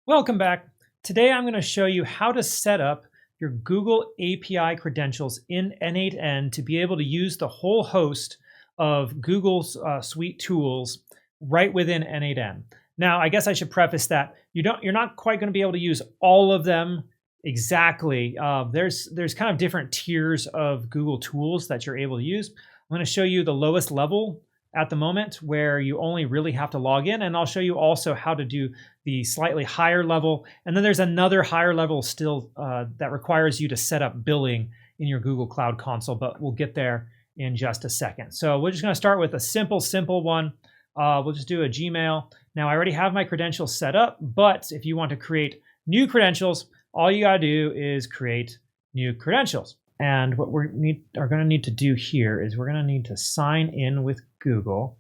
Welcome back. Today I'm going to show you how to set up your Google API credentials in n8n to be able to use the whole host of Google's suite tools right within n8n. Now, I guess I should preface that you're not quite going to be able to use all of them exactly. There's kind of different tiers of Google tools that you're able to use. I'm going to show you the lowest level at the moment where you only really have to log in, and I'll show you also how to do the slightly higher level, and then there's another higher level still that requires you to set up billing in your Google Cloud Console, but we'll get there in just a second. So we're just going to start with a simple one. We'll just do a Gmail. Now I already have my credentials set up, but if you want to create new credentials, all you got to do is create new credentials. And what are going to need to do here is we're going to need to sign in with Google,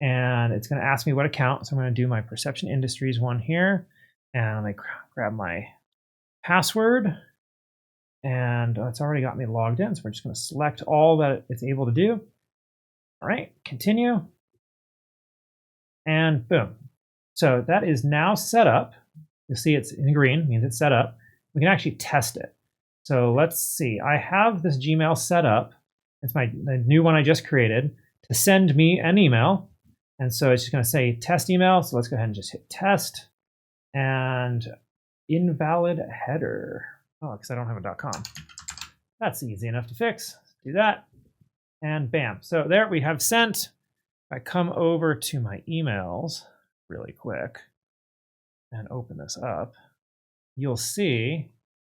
and it's going to ask me what account. So I'm going to do my Perception Industries one here, and I grab my password, and it's already got me logged in. So we're just going to select all that it's able to do. All right, continue, and boom. So that is now set up. You'll see it's in green, means it's set up. We can actually test it. So let's see, I have this Gmail set up. It's the new one I just created to send me an email. And so it's just going to say test email. So let's go ahead and just hit test and invalid header. Oh, because I don't have a .com. That's easy enough to fix. Do that. And bam. So there we have sent. If I come over to my emails really quick and open this up, you'll see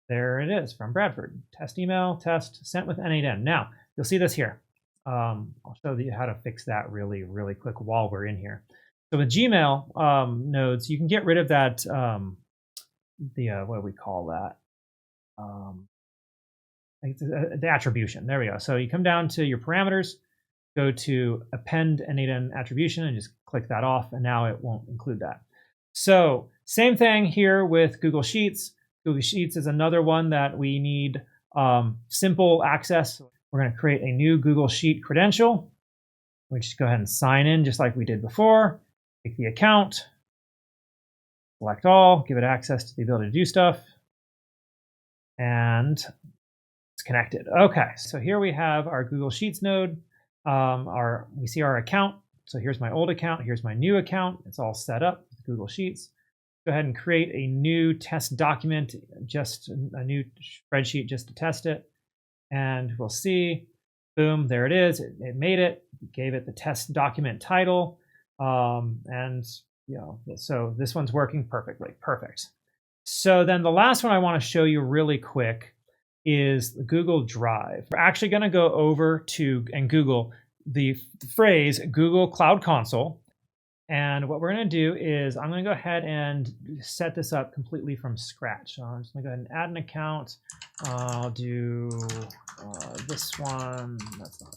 there it is from Bradford. Test email, test, sent with n8n. Now, you'll see this here. I'll show you how to fix that really quick while we're in here. So with Gmail nodes, you can get rid of that, what do we call that? The attribution. There we go. So you come down to your parameters, go to append n8n attribution, and just click that off, and now it won't include that. So same thing here with Google Sheets. Google Sheets is another one that we need simple access. We're going to create a new Google Sheet credential. We just go ahead and sign in just like we did before. Pick the account, select all, give it access to the ability to do stuff, and it's connected. Okay, so here we have our Google Sheets node. We see our account. So here's my old account. Here's my new account. It's all set up with Google Sheets. Go ahead and create a new test document, just a new spreadsheet just to test it. And we'll see, boom, there it is. It made it, gave it the test document title. And so this one's working perfectly, perfect. So then the last one I want to show you really quick is the Google Drive. We're actually going to go over to and Google the phrase Google Cloud Console. And what we're going to do is I'm going to go ahead and set this up completely from scratch. So I'm just going to go ahead and add an account. I'll do this one. That's not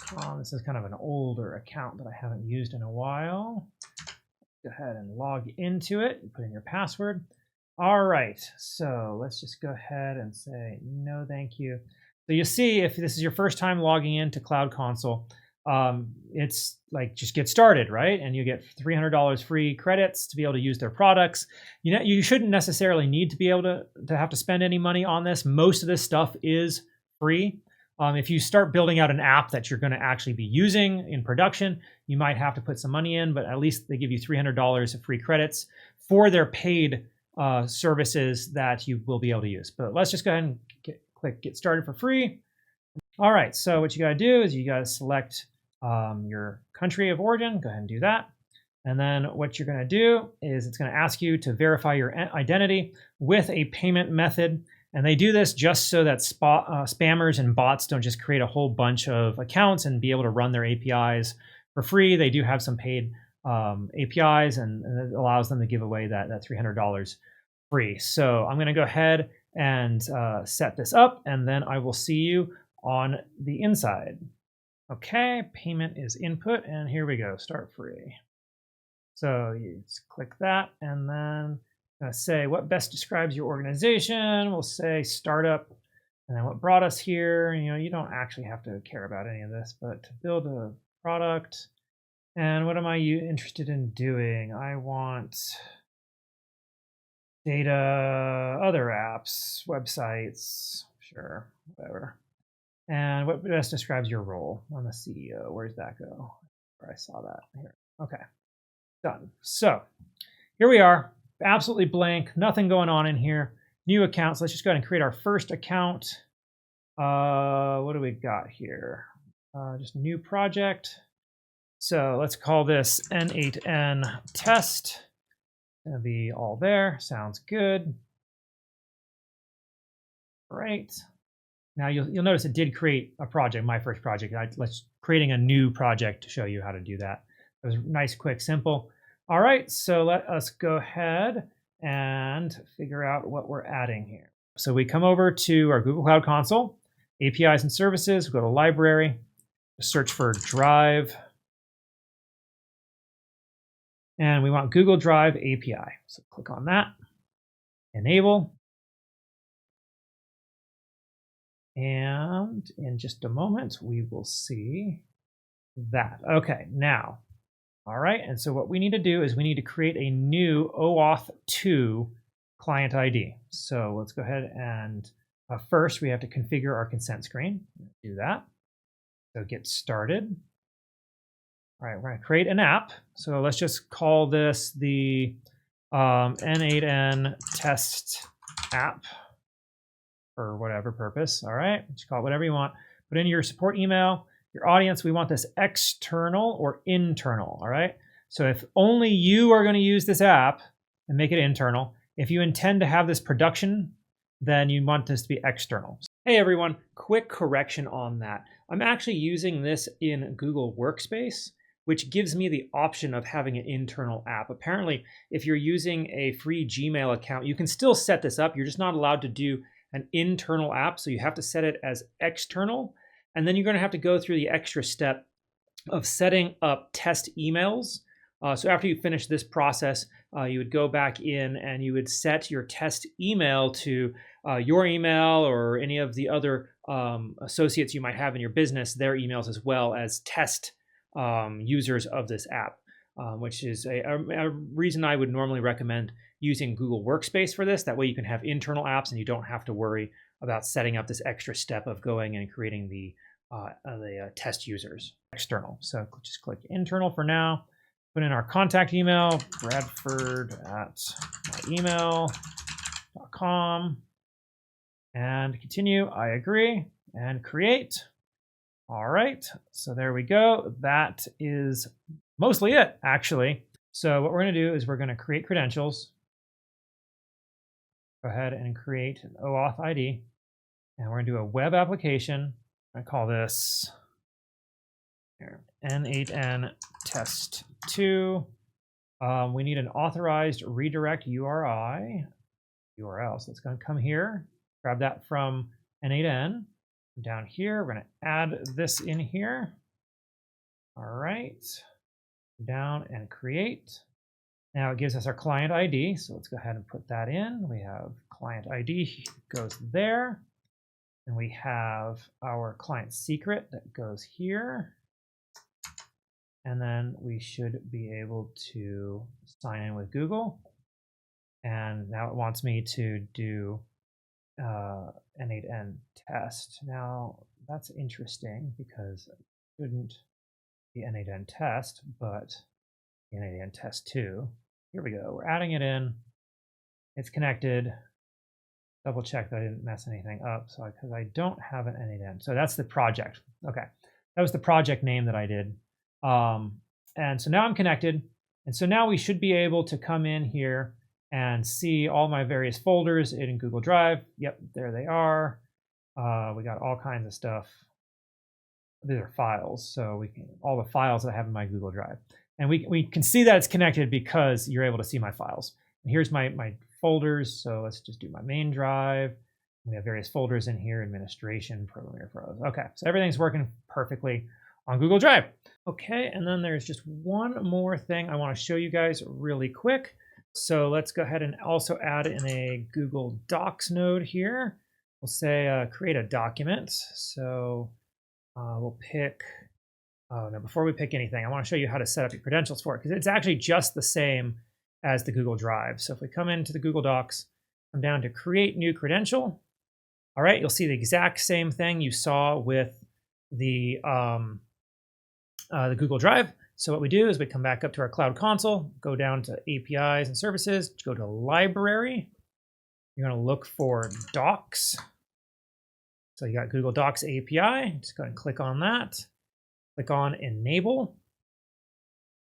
.com. This is kind of an older account that I haven't used in a while. Go ahead and log into it and put in your password. All right, so let's just go ahead and say no thank you. So you see, if this is your first time logging into Cloud Console, it's like just get started, right? And you get $300 free credits to be able to use their products. You shouldn't necessarily need to be able to have to spend any money on this. Most of this stuff is free. If you start building out an app that you're going to actually be using in production, you might have to put some money in, but at least they give you $300 of free credits for their paid services that you will be able to use. But let's just go ahead and click get started for free. All right, so what you got to do is you got to select your country of origin. Go ahead and do that. And then what you're going to do is it's going to ask you to verify your identity with a payment method. And they do this just so that spammers and bots don't just create a whole bunch of accounts and be able to run their APIs for free. They do have some paid APIs, and it allows them to give away that $300 free. So I'm going to go ahead and set this up, and then I will see you on the inside. Okay, payment is input, and here we go, start free. So you just click that, and then say what best describes your organization. We'll say startup, and then what brought us here. You don't actually have to care about any of this, but to build a product, And what am I interested in doing? I want data, other apps, websites, sure, whatever. And what best describes your role? I'm the CEO. Where does that go? Where I saw that here. Okay, done. So here we are, absolutely blank, nothing going on in here. New accounts. Let's just go ahead and create our first account. What do we got here? Just new project. So let's call this n8n test. Gonna be all there. Sounds good. Great. Now you'll notice it did create a project, my first project. Let's creating a new project to show you how to do that. It was nice, quick, simple. All right, so let us go ahead and figure out what we're adding here. So we come over to our Google Cloud Console, APIs and services, we go to library, search for Drive, and we want Google Drive API. So click on that, enable. And in just a moment, we will see that. Okay, now, all right, and so what we need to do is we need to create a new OAuth 2 client ID. So let's go ahead and first we have to configure our consent screen. Do that. So get started. All right, we're going to create an app. So let's just call this the n8n test app for whatever purpose. All right, just call it whatever you want. Put in your support email, your audience. We want this external or internal. All right, so if only you are going to use this app, and make it internal. If you intend to have this production, then you want this to be external. Hey everyone, quick correction on that. I'm actually using this in Google Workspace, which gives me the option of having an internal app. Apparently, if you're using a free Gmail account, you can still set this up. You're just not allowed to do an internal app, so you have to set it as external. And then you're going to have to go through the extra step of setting up test emails. So after you finish this process, you would go back in and you would set your test email to your email or any of the other associates you might have in your business, their emails, as well as test users of this app, which is a reason I would normally recommend using Google Workspace for this. That way you can have internal apps and you don't have to worry about setting up this extra step of going and creating the test users external. So just click internal for now. Put in our contact email, bradford@myemail.com, and continue. I agree, and create. All right, so there we go. That is mostly it, actually. So what we're going to do is we're going to create credentials. Go ahead and create an OAuth ID, and we're going to do a web application. I call this here, n8n test 2. We need an authorized redirect URL. So it's going to come here, grab that from n8n. Down here, we're going to add this in here. All right, down and create. Now it gives us our client ID, so let's go ahead and put that in. We have client ID goes there, and we have our client secret that goes here. And then we should be able to sign in with Google. And now it wants me to do n8n test. Now that's interesting because it shouldn't be n8n test, but n8n test 2. Here we go. We're adding it in. It's connected. Double check that I didn't mess anything up. So because I don't have an n8n. So that's the project. Okay. That was the project name that I did. And so now I'm connected. And so now we should be able to come in here and see all my various folders in Google Drive. Yep, there they are. We got all kinds of stuff. These are files. So we can, all the files that I have in my Google Drive. And we can see that it's connected because you're able to see my files. And here's my folders. So let's just do my main drive. We have various folders in here, administration, program pros. Okay, so everything's working perfectly on Google Drive. Okay, and then there's just one more thing I want to show you guys really quick. So let's go ahead and also add in a Google Docs node here. We'll say create a document. So we'll pick Oh, no, before we pick anything, I want to show you how to set up your credentials for it, because it's actually just the same as the Google Drive. So if we come into the Google Docs, come down to create new credential. All right, you'll see the exact same thing you saw with the Google Drive. So what we do is we come back up to our Cloud Console, go down to APIs and Services, go to Library. You're going to look for Docs. So you got Google Docs API. Just go ahead and click on that. Click on Enable.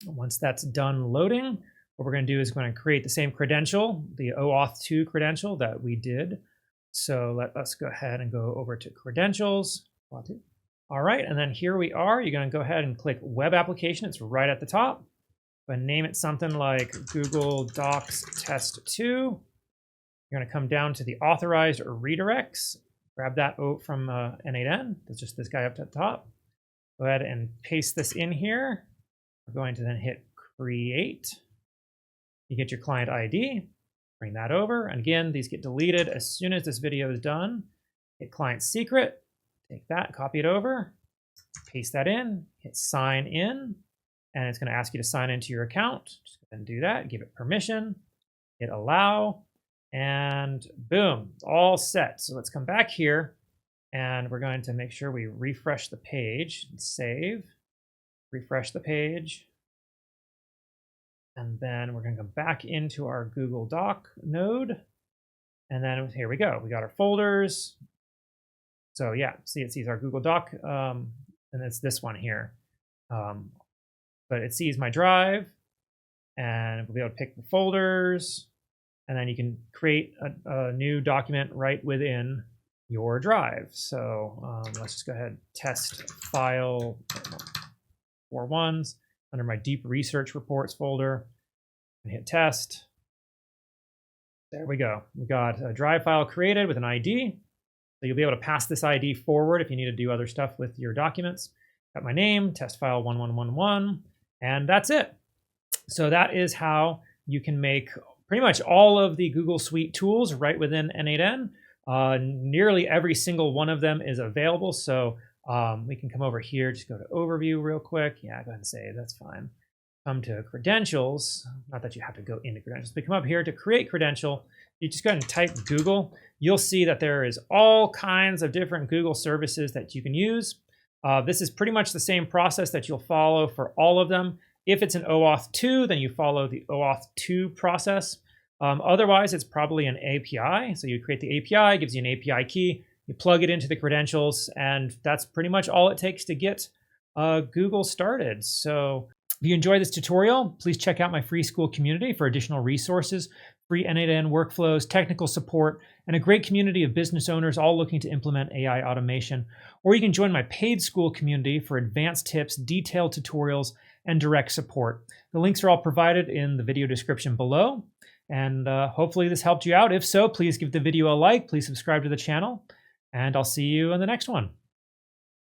Once that's done loading, what we're going to do is we're going to create the same credential, the OAuth 2 credential that we did. So let us go ahead and go over to Credentials. All right, and then here we are. You're going to go ahead and click Web Application. It's right at the top. But name it something like Google Docs Test 2. You're going to come down to the authorized redirects. Grab that from n8n. That's just this guy up at the top. Go ahead and paste this in here. We're going to then hit Create. You get your client ID. Bring that over. And again, these get deleted as soon as this video is done. Hit Client Secret. Take that, copy it over, paste that in, hit Sign In, and it's going to ask you to sign into your account. Just go ahead and do that. Give it permission. Hit Allow. And boom, it's all set. So let's come back here and we're going to make sure we refresh the page and save, refresh the page. And then we're going to come back into our Google Doc node. And then here we go. We got our folders. So yeah, see, it sees our Google Doc, and it's this one here. But it sees my drive, and we'll be able to pick the folders. And then you can create a new document right within your drive. So let's just go ahead and test file 4.1s under my deep research reports folder and hit test. There we go. We got a drive file created with an ID. So you'll be able to pass this ID forward if you need to do other stuff with your documents. Got my name, test file 1111, and that's it. So that is how you can make pretty much all of the Google Suite tools right within n8n. Nearly every single one of them is available. So we can come over here, just go to Overview real quick. Yeah, go ahead and save, that's fine. Come to Credentials, not that you have to go into Credentials, but come up here to Create Credential. You just go ahead and type Google. You'll see that there is all kinds of different Google services that you can use. This is pretty much the same process that you'll follow for all of them. If it's an OAuth 2, then you follow the OAuth 2 process. Otherwise, it's probably an API. So you create the API, gives you an API key, you plug it into the credentials, and that's pretty much all it takes to get Google started. So if you enjoyed this tutorial, please check out my free school community for additional resources, free n8n workflows, technical support, and a great community of business owners all looking to implement AI automation. Or you can join my paid school community for advanced tips, detailed tutorials, and direct support. The links are all provided in the video description below. And hopefully this helped you out. If so, please give the video a like, please subscribe to the channel, and I'll see you in the next one.